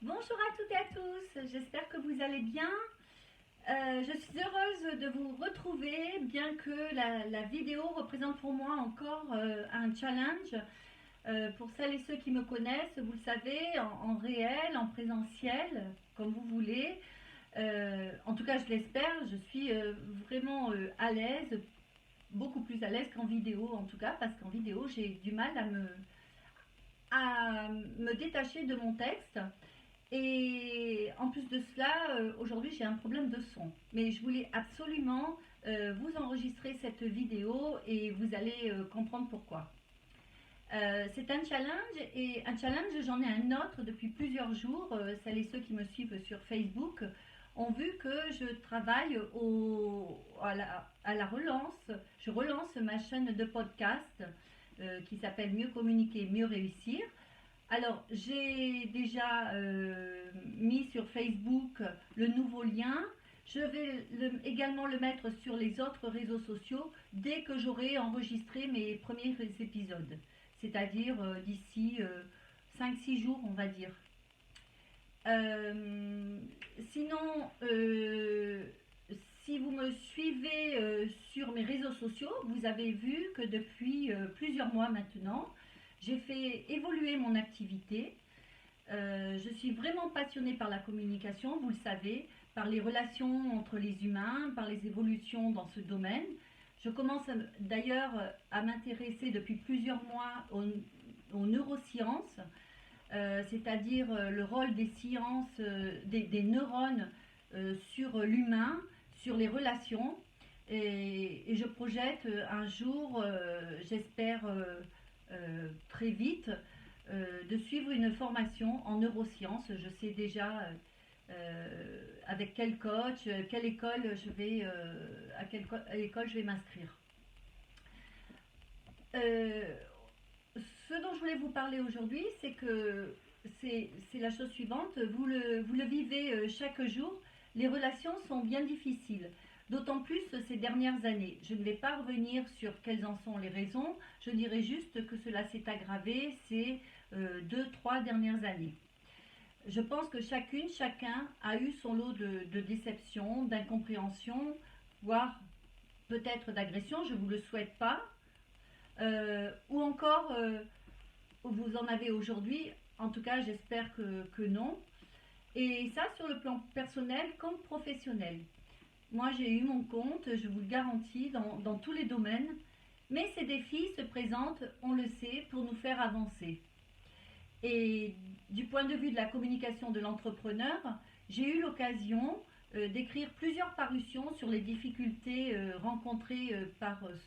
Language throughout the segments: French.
Bonjour à toutes et à tous, j'espère que vous allez bien. Je suis heureuse de vous retrouver, bien que la vidéo représente pour moi encore un challenge. Pour celles et ceux qui me connaissent, vous le savez, en réel, en présentiel, comme vous voulez. En tout cas, je l'espère, je suis vraiment à l'aise, beaucoup plus à l'aise qu'en vidéo en tout cas, parce qu'en vidéo, j'ai du mal à me détacher de mon texte. Et en plus de cela, aujourd'hui j'ai un problème de son. Mais je voulais absolument vous enregistrer cette vidéo et vous allez comprendre pourquoi. C'est un challenge et un challenge, j'en ai un autre depuis plusieurs jours. Celles et ceux qui me suivent sur Facebook ont vu que je travaille à la relance. Je relance ma chaîne de podcast qui s'appelle Mieux communiquer, mieux réussir. Alors, j'ai déjà mis sur Facebook le nouveau lien. Je vais également le mettre sur les autres réseaux sociaux dès que j'aurai enregistré mes premiers épisodes, c'est-à-dire d'ici 5-6 jours, on va dire. Sinon, si vous me suivez sur mes réseaux sociaux, vous avez vu que depuis plusieurs mois maintenant, j'ai fait évoluer mon activité. Je suis vraiment passionnée par la communication, vous le savez, par les relations entre les humains, par les évolutions dans ce domaine. Je commence d'ailleurs à m'intéresser depuis plusieurs mois aux neurosciences, c'est-à-dire le rôle des sciences, des neurones sur l'humain, sur les relations. Et je projette un jour, j'espère très vite, de suivre une formation en neurosciences. Je sais déjà avec quel coach, quelle école je vais, à quelle école je vais m'inscrire. Ce dont je voulais vous parler aujourd'hui, c'est que c'est la chose suivante. Vous le vivez chaque jour. Les relations sont bien difficiles, d'autant plus ces dernières années. Je ne vais pas revenir sur quelles en sont les raisons. Je dirais juste que cela s'est aggravé ces 2-3 dernières années. Je pense que chacun a eu son lot de déceptions, d'incompréhensions, voire peut-être d'agressions. Je ne vous le souhaite pas. Ou encore, vous en avez aujourd'hui. En tout cas, j'espère que non. Et ça, sur le plan personnel comme professionnel. Moi, j'ai eu mon compte, je vous le garantis, dans tous les domaines. Mais ces défis se présentent, on le sait, pour nous faire avancer. Et du point de vue de la communication de l'entrepreneur, j'ai eu l'occasion d'écrire plusieurs parutions sur les difficultés rencontrées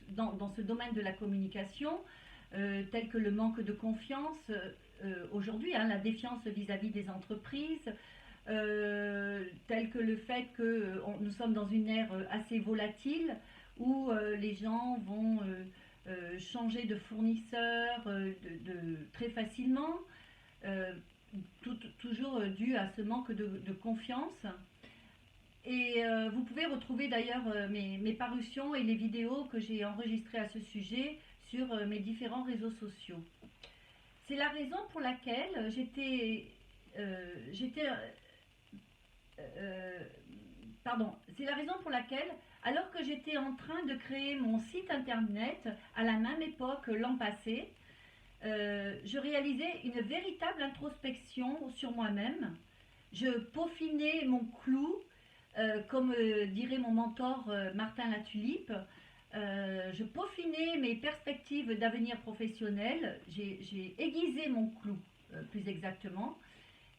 dans ce domaine de la communication, telles que le manque de confiance aujourd'hui, hein, la défiance vis-à-vis des entreprises, tel que le fait que nous sommes dans une ère assez volatile où les gens vont changer de fournisseur très facilement, toujours dû à ce manque de confiance. Et vous pouvez retrouver d'ailleurs mes parutions et les vidéos que j'ai enregistrées à ce sujet sur mes différents réseaux sociaux. C'est la raison pour laquelle c'est la raison pour laquelle, alors que j'étais en train de créer mon site internet à la même époque l'an passé, je réalisais une véritable introspection sur moi-même. Je peaufinais mon clou, comme dirait mon mentor Martin Latulippe. Je peaufinais mes perspectives d'avenir professionnel. J'ai aiguisé mon clou, plus exactement.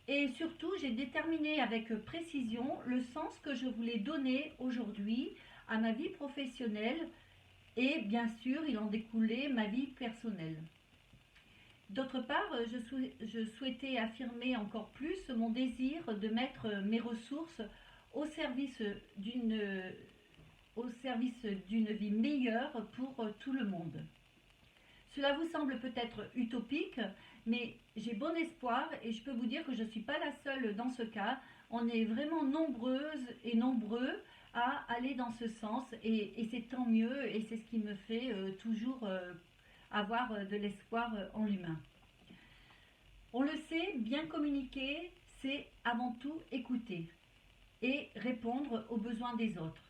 Et surtout, j'ai déterminé avec précision le sens que je voulais donner aujourd'hui à ma vie professionnelle et bien sûr, il en découlait ma vie personnelle. D'autre part, je souhaitais affirmer encore plus mon désir de mettre mes ressources au service d'une vie meilleure pour tout le monde. Cela vous semble peut-être utopique, mais j'ai bon espoir et je peux vous dire que je ne suis pas la seule dans ce cas. On est vraiment nombreuses et nombreux à aller dans ce sens et c'est tant mieux et c'est ce qui me fait toujours avoir de l'espoir en l'humain. On le sait, bien communiquer, c'est avant tout écouter et répondre aux besoins des autres.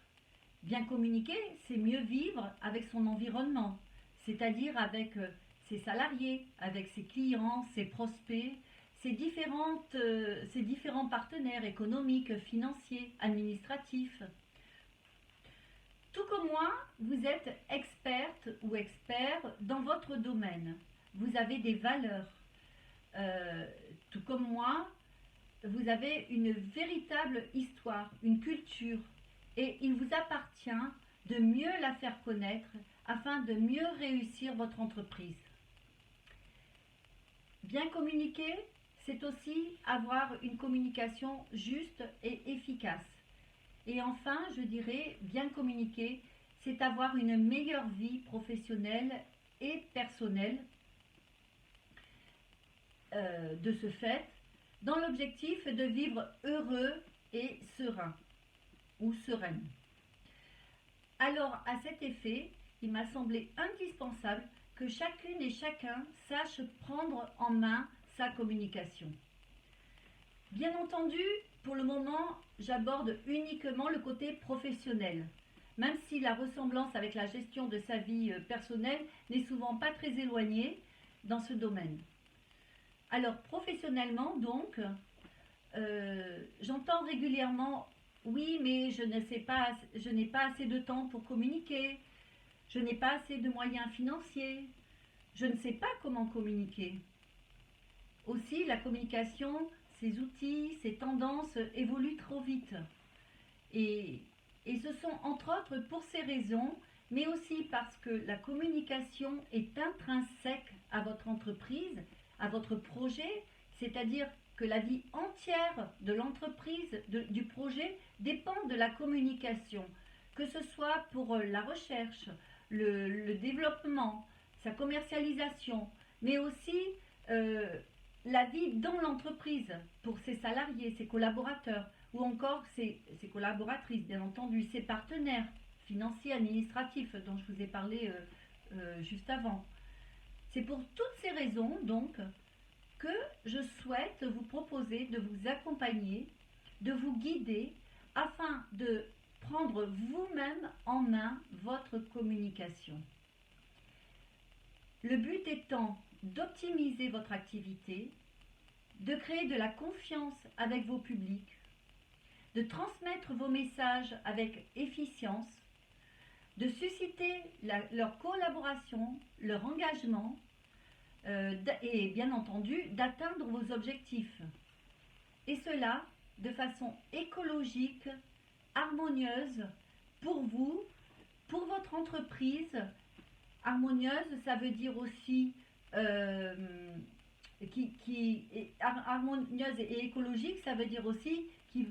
Bien communiquer, c'est mieux vivre avec son environnement, c'est-à-dire avec ses salariés, avec ses clients, ses prospects, ses différents partenaires économiques, financiers, administratifs. Tout comme moi, vous êtes experte ou expert dans votre domaine. Vous avez des valeurs. Tout comme moi, vous avez une véritable histoire, une culture. Et il vous appartient de mieux la faire connaître afin de mieux réussir votre entreprise. Bien communiquer, c'est aussi avoir une communication juste et efficace. Et enfin, je dirais, bien communiquer, c'est avoir une meilleure vie professionnelle et personnelle. De ce fait, dans l'objectif de vivre heureux et serein ou sereine. Alors, à cet effet, il m'a semblé indispensable que chacune et chacun sache prendre en main sa communication. Bien entendu, pour le moment, j'aborde uniquement le côté professionnel, même si la ressemblance avec la gestion de sa vie personnelle n'est souvent pas très éloignée dans ce domaine. Alors, professionnellement, donc, j'entends régulièrement « Oui, mais je n'ai pas assez de temps pour communiquer, je n'ai pas assez de moyens financiers, je ne sais pas comment communiquer. » Aussi, la communication, ses outils, ses tendances évoluent trop vite. Et ce sont entre autres pour ces raisons, mais aussi parce que la communication est intrinsèque à votre entreprise, à votre projet, c'est-à-dire que la vie entière de l'entreprise, du projet, dépend de la communication, que ce soit pour la recherche, le développement, sa commercialisation, mais aussi la vie dans l'entreprise, pour ses salariés, ses collaborateurs, ou encore ses collaboratrices, bien entendu, ses partenaires financiers, administratifs, dont je vous ai parlé juste avant. C'est pour toutes ces raisons, donc, que je souhaite vous proposer de vous accompagner, de vous guider, afin de prendre vous-même en main votre communication. Le but étant d'optimiser votre activité, de créer de la confiance avec vos publics, de transmettre vos messages avec efficience, de susciter leur collaboration, leur engagement et bien entendu d'atteindre vos objectifs. Et cela de façon écologique, harmonieuse pour vous, pour votre entreprise. Harmonieuse, ça veut dire aussi harmonieuse et écologique, ça veut dire aussi qui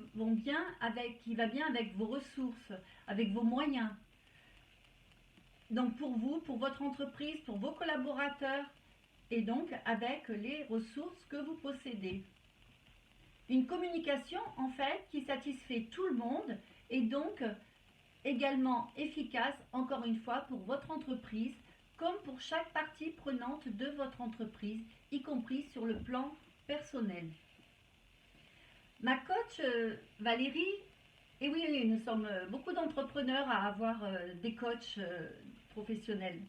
va bien avec vos ressources, avec vos moyens. Donc pour vous, pour votre entreprise, pour vos collaborateurs et donc avec les ressources que vous possédez. Une communication en fait qui satisfait tout le monde et donc également efficace encore une fois pour votre entreprise comme pour chaque partie prenante de votre entreprise, y compris sur le plan personnel. Ma coach Valérie, et oui, nous sommes beaucoup d'entrepreneurs à avoir des coachs professionnels.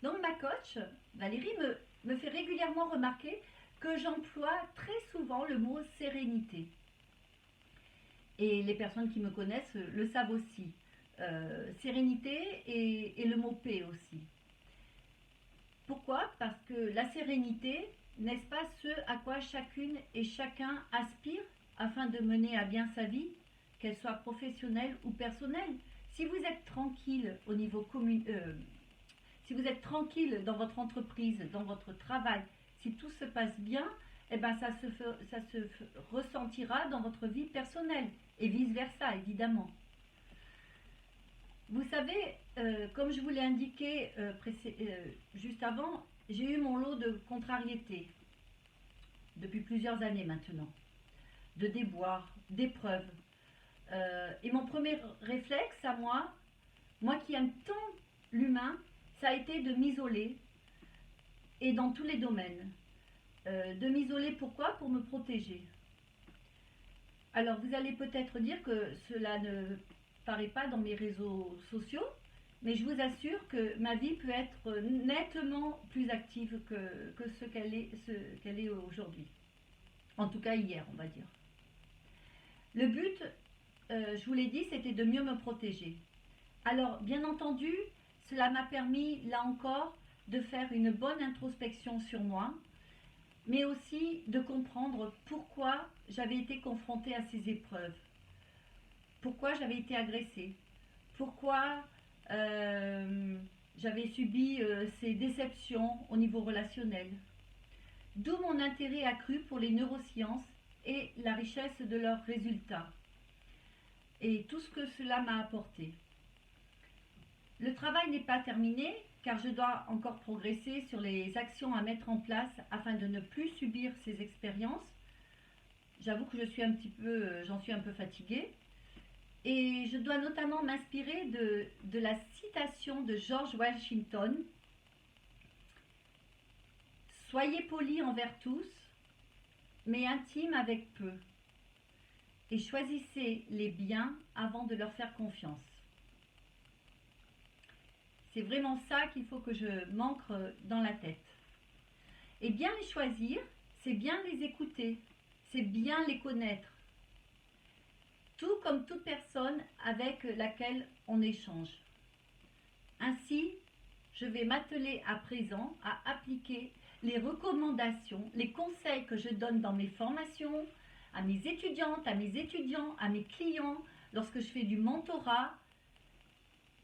Donc ma coach Valérie me fait régulièrement remarquer que j'emploie très souvent le mot sérénité. Et les personnes qui me connaissent le savent aussi. Sérénité et le mot paix aussi. Pourquoi ? Parce que la sérénité, n'est-ce pas ce à quoi chacune et chacun aspire afin de mener à bien sa vie, qu'elle soit professionnelle ou personnelle. Si vous êtes tranquille au niveau si vous êtes tranquille dans votre entreprise, dans votre travail, si tout se passe bien, eh ben ça se ressentira dans votre vie personnelle et vice-versa, évidemment. Vous savez, comme je vous l'ai indiqué juste avant, j'ai eu mon lot de contrariétés depuis plusieurs années maintenant, de déboires, d'épreuves. Et mon premier réflexe à moi qui aime tant l'humain, ça a été de m'isoler et dans tous les domaines. De m'isoler pourquoi ? Pour me protéger. Alors, vous allez peut-être dire que cela ne paraît pas dans mes réseaux sociaux, mais je vous assure que ma vie peut être nettement plus active que ce qu'elle est aujourd'hui. En tout cas, hier, on va dire. Le but, je vous l'ai dit, c'était de mieux me protéger. Alors, bien entendu, cela m'a permis, là encore, de faire une bonne introspection sur moi, mais aussi de comprendre pourquoi j'avais été confrontée à ces épreuves, pourquoi j'avais été agressée, pourquoi j'avais subi ces déceptions au niveau relationnel. D'où mon intérêt accru pour les neurosciences et la richesse de leurs résultats et tout ce que cela m'a apporté. Le travail n'est pas terminé car je dois encore progresser sur les actions à mettre en place afin de ne plus subir ces expériences. J'avoue que j'en suis un peu fatiguée. Et je dois notamment m'inspirer de la citation de George Washington. Soyez polis envers tous, mais intimes avec peu. Et choisissez les biens avant de leur faire confiance. C'est vraiment ça qu'il faut que je m'ancre dans la tête. Et bien les choisir, c'est bien les écouter, c'est bien les connaître. Tout comme toute personne avec laquelle on échange. Ainsi, je vais m'atteler à présent à appliquer les recommandations, les conseils que je donne dans mes formations, à mes étudiantes, à mes étudiants, à mes clients, lorsque je fais du mentorat.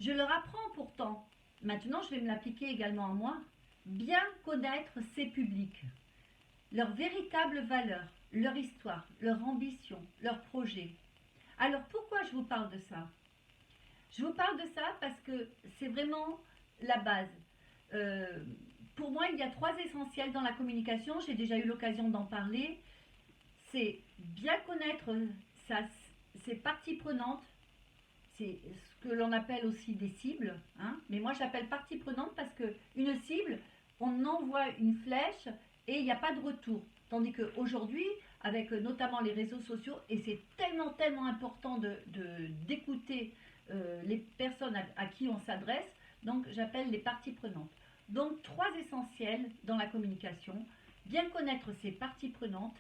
Je leur apprends pourtant. Maintenant, je vais me l'appliquer également à moi. Bien connaître ces publics, leurs véritables valeurs, leur histoire, leur ambition, leurs projets. Alors pourquoi je vous parle de ça? Je vous parle de ça parce que c'est vraiment la base. Pour moi, il y a 3 essentiels dans la communication. J'ai déjà eu l'occasion d'en parler. C'est bien connaître ses parties prenantes. C'est ce que l'on appelle aussi des cibles. Mais moi, j'appelle partie prenante parce qu'une cible, on envoie une flèche et il n'y a pas de retour. Tandis qu'aujourd'hui, avec notamment les réseaux sociaux, et c'est tellement important d'écouter les personnes à qui on s'adresse, donc j'appelle les parties prenantes. Donc 3 essentiels dans la communication, bien connaître ses parties prenantes,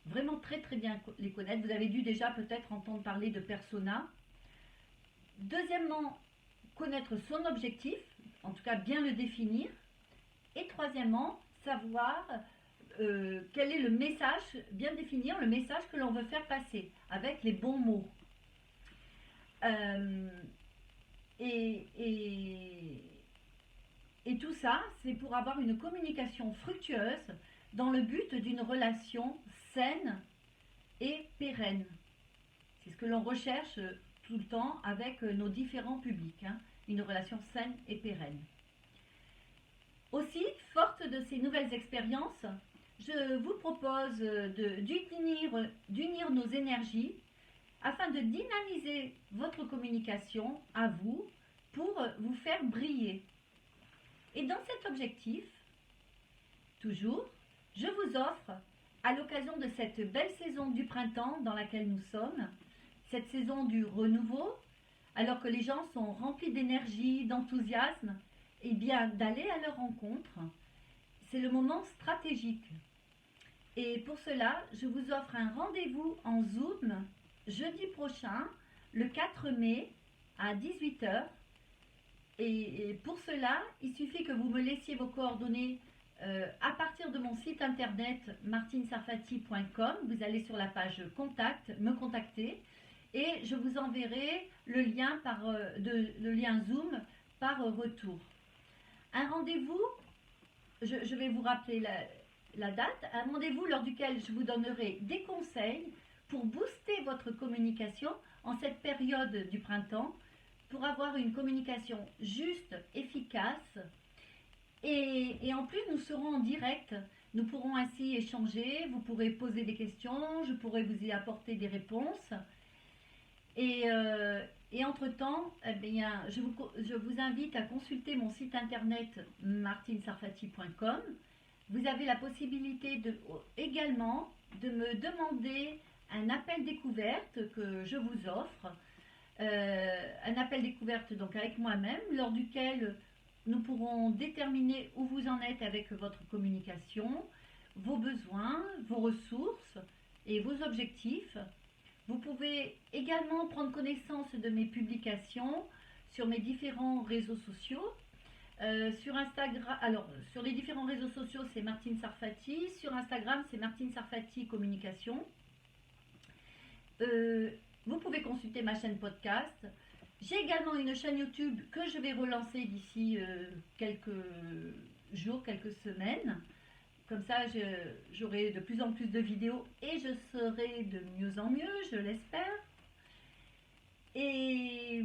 vraiment très bien les connaître. Vous avez dû déjà peut-être entendre parler de persona. Deuxièmement, connaître son objectif, en tout cas bien le définir. Et troisièmement, savoir quel est le message, bien définir le message que l'on veut faire passer avec les bons mots. Et tout ça, c'est pour avoir une communication fructueuse dans le but d'une relation saine et pérenne. C'est ce que l'on recherche tout le temps avec nos différents publics, une relation saine et pérenne. Aussi, forte de ces nouvelles expériences, je vous propose d'unir nos énergies afin de dynamiser votre communication à vous pour vous faire briller. Et dans cet objectif, toujours, je vous offre, à l'occasion de cette belle saison du printemps dans laquelle nous sommes, cette saison du renouveau, alors que les gens sont remplis d'énergie, d'enthousiasme, et bien d'aller à leur rencontre. C'est le moment stratégique. Et pour cela, je vous offre un rendez-vous en Zoom jeudi prochain, le 4 mai à 18h. Et pour cela, il suffit que vous me laissiez vos coordonnées à partir de mon site internet martinesarfati.com. Vous allez sur la page contact, me contacter, et je vous enverrai le lien Zoom par retour. Un rendez-vous, je vais vous rappeler la date, un rendez-vous lors duquel je vous donnerai des conseils pour booster votre communication en cette période du printemps, pour avoir une communication juste, efficace. Et en plus, nous serons en direct. Nous pourrons ainsi échanger, vous pourrez poser des questions, je pourrai vous y apporter des réponses. Et entre-temps, je vous invite à consulter mon site internet martinesarfati.com. Vous avez la possibilité également de me demander un appel découverte que je vous offre. Un appel découverte donc avec moi-même, lors duquel nous pourrons déterminer où vous en êtes avec votre communication, vos besoins, vos ressources et vos objectifs. Vous pouvez également prendre connaissance de mes publications sur mes différents réseaux sociaux. Sur Instagram, alors sur les différents réseaux sociaux, c'est Martine Sarfati. Sur Instagram, c'est Martine Sarfati Communication. Vous pouvez consulter ma chaîne podcast. J'ai également une chaîne YouTube que je vais relancer d'ici quelques jours, quelques semaines. Comme ça, j'aurai de plus en plus de vidéos et je serai de mieux en mieux, je l'espère. Et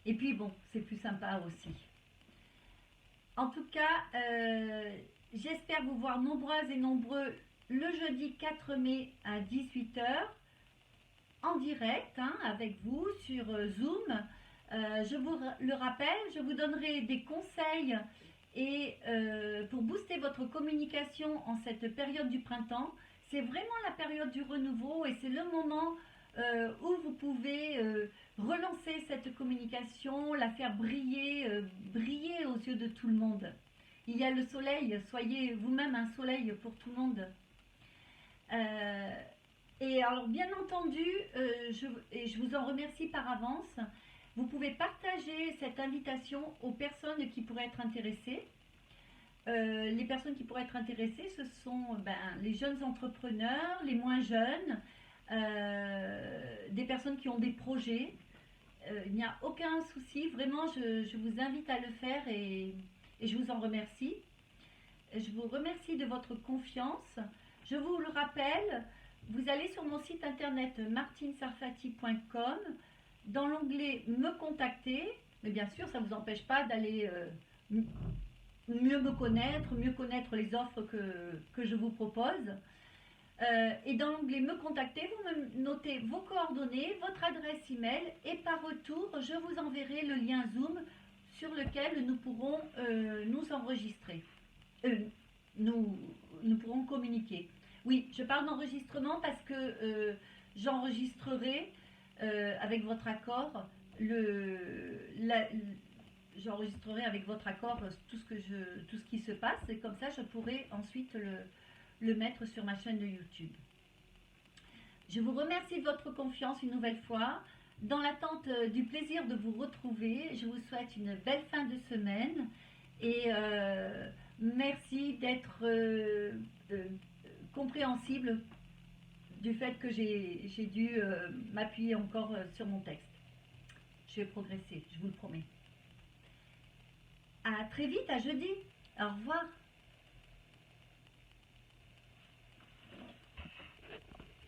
puis bon, c'est plus sympa aussi. En tout cas, j'espère vous voir nombreuses et nombreux le jeudi 4 mai à 18 h en direct avec vous sur Zoom. Je vous le rappelle, je vous donnerai des conseils et pour booster votre communication en cette période du printemps. C'est vraiment la période du renouveau et c'est le moment où vous pouvez relancer cette communication, la faire briller, briller aux yeux de tout le monde. Il y a le soleil, soyez vous-même un soleil pour tout le monde. Et alors bien entendu, je vous en remercie par avance, vous pouvez partager cette invitation aux personnes qui pourraient être intéressées. Les personnes qui pourraient être intéressées, ce sont les jeunes entrepreneurs, les moins jeunes, des personnes qui ont des projets. Il n'y a aucun souci, vraiment je vous invite à le faire et je vous en remercie. Je vous remercie de votre confiance. Je vous le rappelle, vous allez sur mon site internet martinesarfati.com, dans l'onglet Me contacter, mais bien sûr ça ne vous empêche pas d'aller mieux me connaître, mieux connaître les offres que je vous propose. Et dans l'onglet Me contacter, vous me notez vos coordonnées, votre adresse email et par retour, je vous enverrai le lien Zoom sur lequel nous pourrons nous enregistrer. Nous pourrons communiquer. Oui, je parle d'enregistrement parce que j'enregistrerai avec votre accord j'enregistrerai avec votre accord tout ce qui se passe et comme ça je pourrai ensuite le mettre sur ma chaîne de YouTube. Je vous remercie de votre confiance une nouvelle fois. Dans l'attente du plaisir de vous retrouver, je vous souhaite une belle fin de semaine et merci d'être compréhensible du fait que j'ai dû m'appuyer encore sur mon texte. Je vais progresser, je vous le promets. À très vite, à jeudi. Au revoir.